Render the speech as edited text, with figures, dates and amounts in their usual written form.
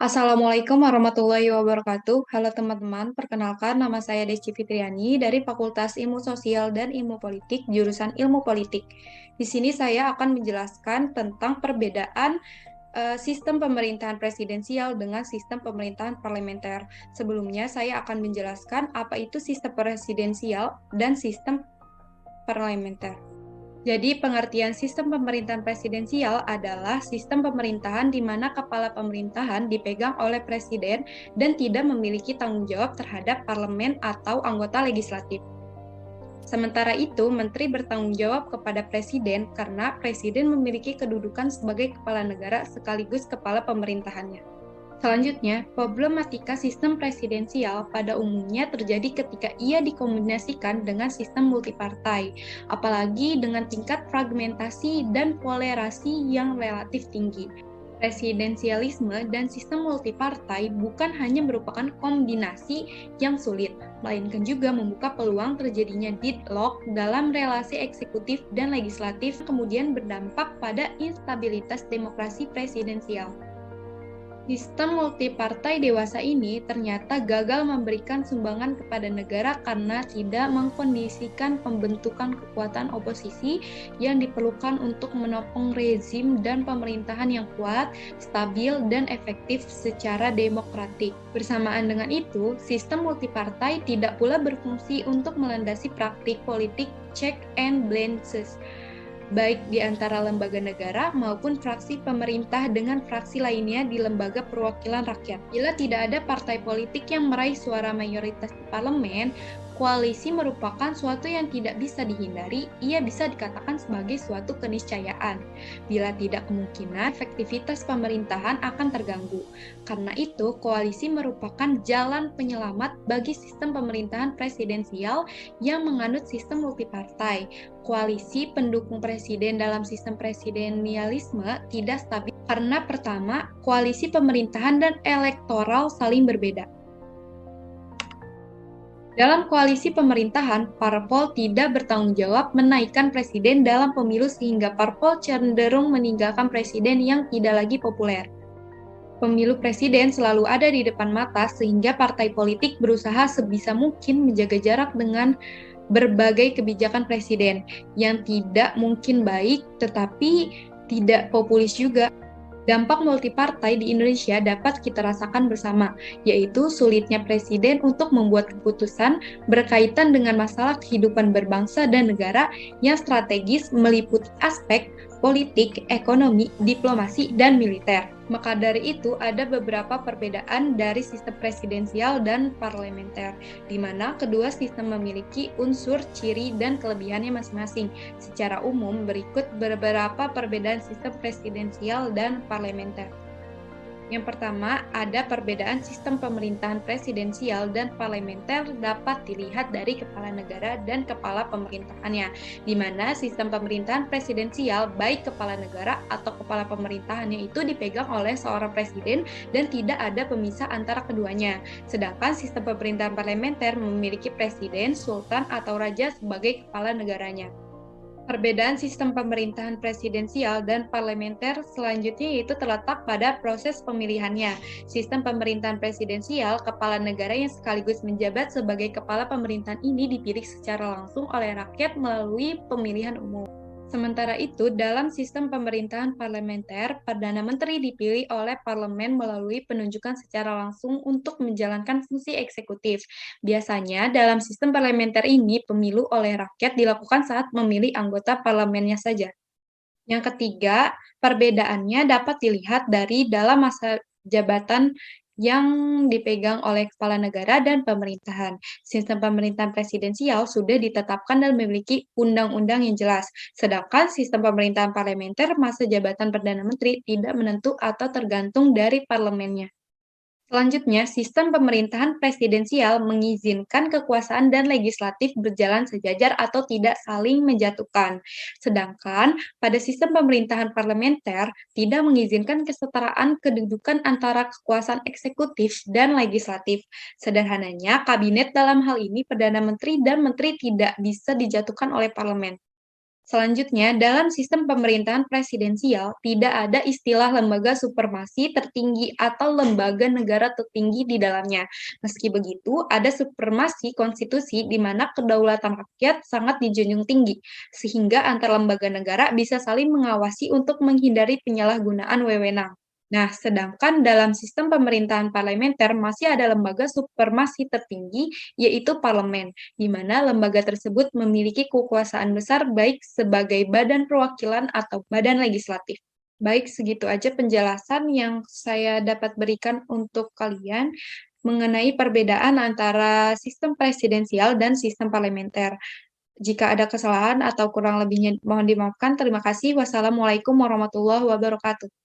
Assalamualaikum warahmatullahi wabarakatuh. Halo teman-teman, perkenalkan nama saya Deci Fitriani dari Fakultas Ilmu Sosial dan Ilmu Politik, jurusan Ilmu Politik. Di sini saya akan menjelaskan tentang perbedaan sistem pemerintahan presidensial dengan sistem pemerintahan parlementer. Sebelumnya saya akan menjelaskan apa itu sistem presidensial dan sistem parlementer. Jadi, pengertian sistem pemerintahan presidensial adalah sistem pemerintahan di mana kepala pemerintahan dipegang oleh presiden dan tidak memiliki tanggung jawab terhadap parlemen atau anggota legislatif. Sementara itu, menteri bertanggung jawab kepada presiden karena presiden memiliki kedudukan sebagai kepala negara sekaligus kepala pemerintahannya. Selanjutnya, problematika sistem presidensial pada umumnya terjadi ketika ia dikombinasikan dengan sistem multipartai, apalagi dengan tingkat fragmentasi dan polerasi yang relatif tinggi. Presidensialisme dan sistem multipartai bukan hanya merupakan kombinasi yang sulit, melainkan juga membuka peluang terjadinya deadlock dalam relasi eksekutif dan legislatif, kemudian berdampak pada instabilitas demokrasi presidensial. Sistem multipartai dewasa ini ternyata gagal memberikan sumbangan kepada negara karena tidak mengkondisikan pembentukan kekuatan oposisi yang diperlukan untuk menopang rezim dan pemerintahan yang kuat, stabil, dan efektif secara demokratik. Bersamaan dengan itu, sistem multipartai tidak pula berfungsi untuk melandasi praktik politik check and balances, baik di antara lembaga negara maupun fraksi pemerintah dengan fraksi lainnya di lembaga perwakilan rakyat. Bila tidak ada partai politik yang meraih suara mayoritas di parlemen, koalisi merupakan suatu yang tidak bisa dihindari, ia bisa dikatakan sebagai suatu keniscayaan. Bila tidak, kemungkinan efektivitas pemerintahan akan terganggu. Karena itu, koalisi merupakan jalan penyelamat bagi sistem pemerintahan presidensial yang menganut sistem multipartai. Koalisi pendukung presiden dalam sistem presidensialisme tidak stabil karena pertama, koalisi pemerintahan dan elektoral saling berbeda. Dalam koalisi pemerintahan, parpol tidak bertanggung jawab menaikkan presiden dalam pemilu sehingga parpol cenderung meninggalkan presiden yang tidak lagi populer. Pemilu presiden selalu ada di depan mata sehingga partai politik berusaha sebisa mungkin menjaga jarak dengan berbagai kebijakan presiden yang tidak mungkin baik tetapi tidak populis juga. Dampak multipartai di Indonesia dapat kita rasakan bersama, yaitu sulitnya presiden untuk membuat keputusan berkaitan dengan masalah kehidupan berbangsa dan negara yang strategis meliputi aspek politik, ekonomi, diplomasi, dan militer. Maka dari itu, ada beberapa perbedaan dari sistem presidensial dan parlementer, di mana kedua sistem memiliki unsur, ciri, dan kelebihannya masing-masing. Secara umum, berikut beberapa perbedaan sistem presidensial dan parlementer. Yang pertama, ada perbedaan sistem pemerintahan presidensial dan parlementer dapat dilihat dari kepala negara dan kepala pemerintahannya, di mana sistem pemerintahan presidensial, baik kepala negara atau kepala pemerintahannya itu dipegang oleh seorang presiden dan tidak ada pemisah antara keduanya. Sedangkan sistem pemerintahan parlementer memiliki presiden, sultan, atau raja sebagai kepala negaranya. Perbedaan sistem pemerintahan presidensial dan parlementer selanjutnya yaitu terletak pada proses pemilihannya. Sistem pemerintahan presidensial, kepala negara yang sekaligus menjabat sebagai kepala pemerintahan ini dipilih secara langsung oleh rakyat melalui pemilihan umum. Sementara itu, dalam sistem pemerintahan parlementer, Perdana Menteri dipilih oleh parlemen melalui penunjukan secara langsung untuk menjalankan fungsi eksekutif. Biasanya, dalam sistem parlementer ini, pemilu oleh rakyat dilakukan saat memilih anggota parlemennya saja. Yang ketiga, perbedaannya dapat dilihat dari dalam masa jabatan yang dipegang oleh kepala negara dan pemerintahan. Sistem pemerintahan presidensial sudah ditetapkan dan memiliki undang-undang yang jelas, sedangkan sistem pemerintahan parlementer masa jabatan Perdana Menteri tidak menentu atau tergantung dari parlemennya. Selanjutnya, sistem pemerintahan presidensial mengizinkan kekuasaan dan legislatif berjalan sejajar atau tidak saling menjatuhkan. Sedangkan pada sistem pemerintahan parlementer tidak mengizinkan kesetaraan kedudukan antara kekuasaan eksekutif dan legislatif. Sederhananya, kabinet dalam hal ini Perdana Menteri dan Menteri tidak bisa dijatuhkan oleh parlemen. Selanjutnya, dalam sistem pemerintahan presidensial, tidak ada istilah lembaga supremasi tertinggi atau lembaga negara tertinggi di dalamnya. Meski begitu, ada supremasi konstitusi di mana kedaulatan rakyat sangat dijunjung tinggi, sehingga antar lembaga negara bisa saling mengawasi untuk menghindari penyalahgunaan wewenang. Nah, sedangkan dalam sistem pemerintahan parlementer masih ada lembaga supremasi tertinggi, yaitu parlemen, di mana lembaga tersebut memiliki kekuasaan besar baik sebagai badan perwakilan atau badan legislatif. Baik, segitu aja penjelasan yang saya dapat berikan untuk kalian mengenai perbedaan antara sistem presidensial dan sistem parlementer. Jika ada kesalahan atau kurang lebihnya mohon dimaafkan. Terima kasih. Wassalamualaikum warahmatullahi wabarakatuh.